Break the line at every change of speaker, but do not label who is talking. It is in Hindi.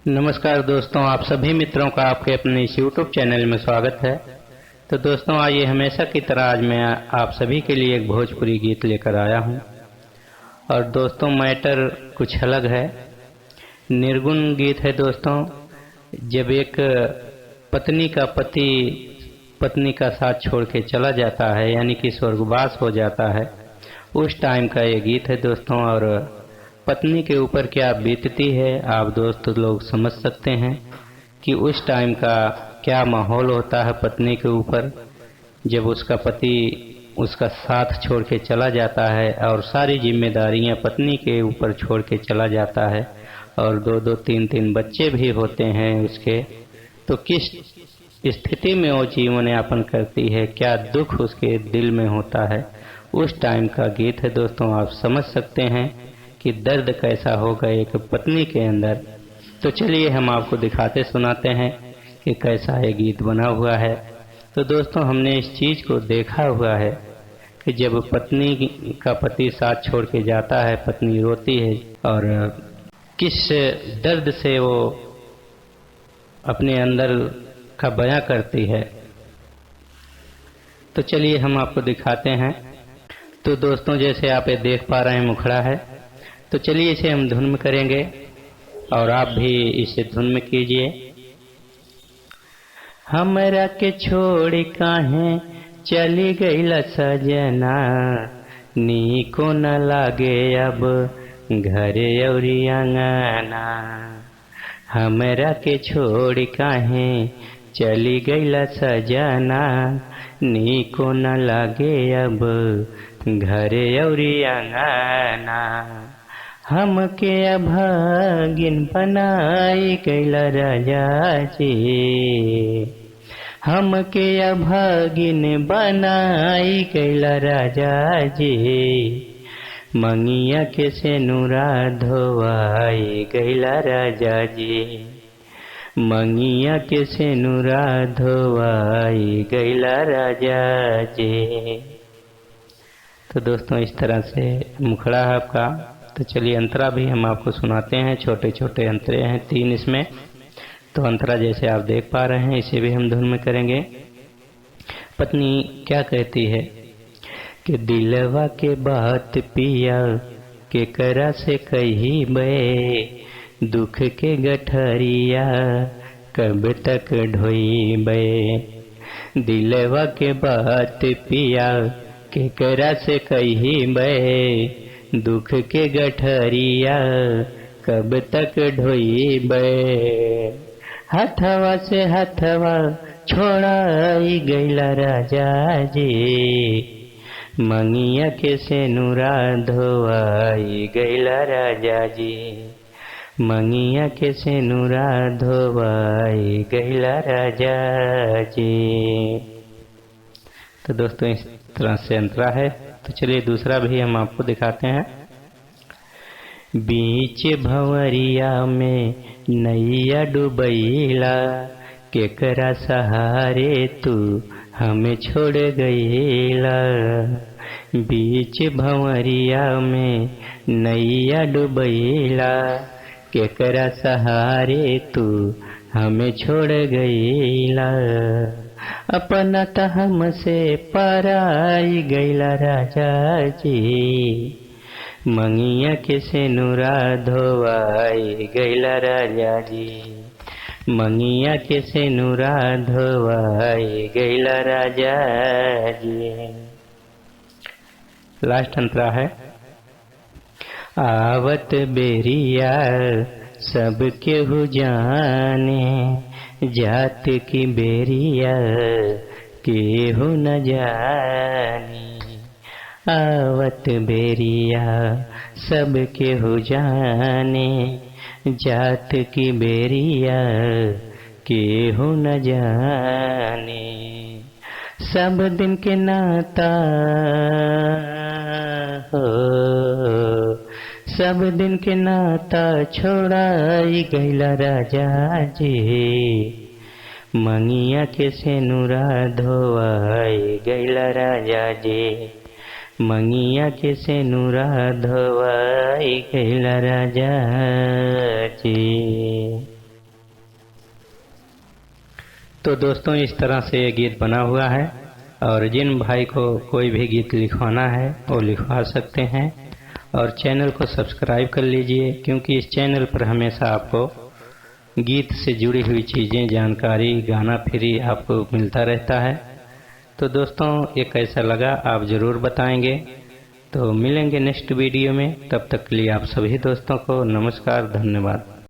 नमस्कार दोस्तों, आप सभी मित्रों का आपके अपने इस YouTube चैनल में स्वागत है। तो दोस्तों, आइए हमेशा की तरह आज मैं आप सभी के लिए एक भोजपुरी गीत लेकर आया हूं। और दोस्तों, मैटर कुछ अलग है, निर्गुण गीत है। दोस्तों, जब एक पत्नी का पति पत्नी का साथ छोड़ के चला जाता है, यानी कि स्वर्गवास हो जाता है, उस टाइम का ये गीत है दोस्तों। और पत्नी के ऊपर क्या बीतती है, आप दोस्त लोग समझ सकते हैं कि उस टाइम का क्या माहौल होता है पत्नी के ऊपर, जब उसका पति उसका साथ छोड़ के चला जाता है और सारी जिम्मेदारियां पत्नी के ऊपर छोड़ के चला जाता है, और दो दो तीन तीन बच्चे भी होते हैं उसके। तो किस स्थिति में वो जीवन यापन करती है, क्या दुख उसके दिल में होता है, उस टाइम का गीत है दोस्तों। आप समझ सकते हैं कि दर्द कैसा होगा एक पत्नी के अंदर। तो चलिए हम आपको दिखाते सुनाते हैं कि कैसा ये गीत बना हुआ है। तो दोस्तों, हमने इस चीज को देखा हुआ है कि जब पत्नी का पति साथ छोड़ के जाता है, पत्नी रोती है और किस दर्द से वो अपने अंदर का बयां करती है। तो चलिए हम आपको दिखाते हैं। तो दोस्तों, जैसे आप ये देख पा रहे हैं, मुखड़ा है। तो चलिए इसे हम धुन में करेंगे और आप भी इसे धुन में कीजिए। हमरा के छोड़ काहे चली गईला सजना, नीको न लागे अब घरे औरी अंगना। हमरा के छोड़ काहे चली गईला सजना, नीको न लागे अब घरे औरी अंगना। हमके अभागिन बनाई गईला राजा जी, हमके अभागिन बनाई गईला राजा जी। मंगिया के सेनुरा धोवाई गईला राजा जी, मंगिया के सेनुरा धोवाई गईला राजा जी। तो दोस्तों, इस तरह से मुखड़ा है आपका। तो चलिए अंतरा भी हम आपको सुनाते हैं। छोटे छोटे अंतरे हैं 3 इसमें। तो अंतरा जैसे आप देख पा रहे हैं, इसे भी हम धुन में करेंगे। पत्नी क्या कहती है कि दिलवा के बात पिया के करा से कही बे, दुख के गठरिया कब तक ढोई बे। दिलवा के बात पिया के करा से कही बे, दुख के गठरिया कब तक ढोई बे। हथवा से हथवा छोड़ाई गईला राजा जी, मंगिया के सेनुरा धोवाई गईला राजा जी, मंगिया के सेनुरा धोवाई गईला राजा जी। तो दोस्तों, इस तरह से अंतरा है। तो चलिए दूसरा भी हम आपको दिखाते हैं। बीच भंवरिया में नैया डुबैला, केकरा सहारे तू हमें छोड़ गईला। बीच भंवरिया में नैया डुबैला, केकरा सहारे तू हमें छोड़ गईला। अपना त हमसे पराई गईला राजा जी, मंगिया के सेनुरा धोवाई गईला राजा जी, मंगिया के सेनुरा धोवाई गईला राजा जी। लास्ट अंतरा है। आवत बेरिया सब केहू जाने, जात की बेरिया केहू न जानी। आवत बेरिया सब केहू जाने, जात की बेरिया केहू न जाने। सब दिन के नाता हो, सब दिन के नाता छोड़ाई गईला राजा जी, मंगिया के सेनुरा धोवाई गईला राजा जी, मंगिया के सेनुरा धोवाई गईला राजा जी। तो दोस्तों इस तरह से ये गीत बना हुआ है और जिन भाई को कोई भी गीत लिखवाना है वो लिखवा सकते हैं और चैनल को सब्सक्राइब कर लीजिए, क्योंकि इस चैनल पर हमेशा आपको गीत से जुड़ी हुई चीज़ें, जानकारी, गाना फ्री आपको मिलता रहता है। तो दोस्तों ये कैसा लगा आप ज़रूर बताएंगे। तो मिलेंगे नेक्स्ट वीडियो में, तब तक के लिए आप सभी दोस्तों को नमस्कार, धन्यवाद।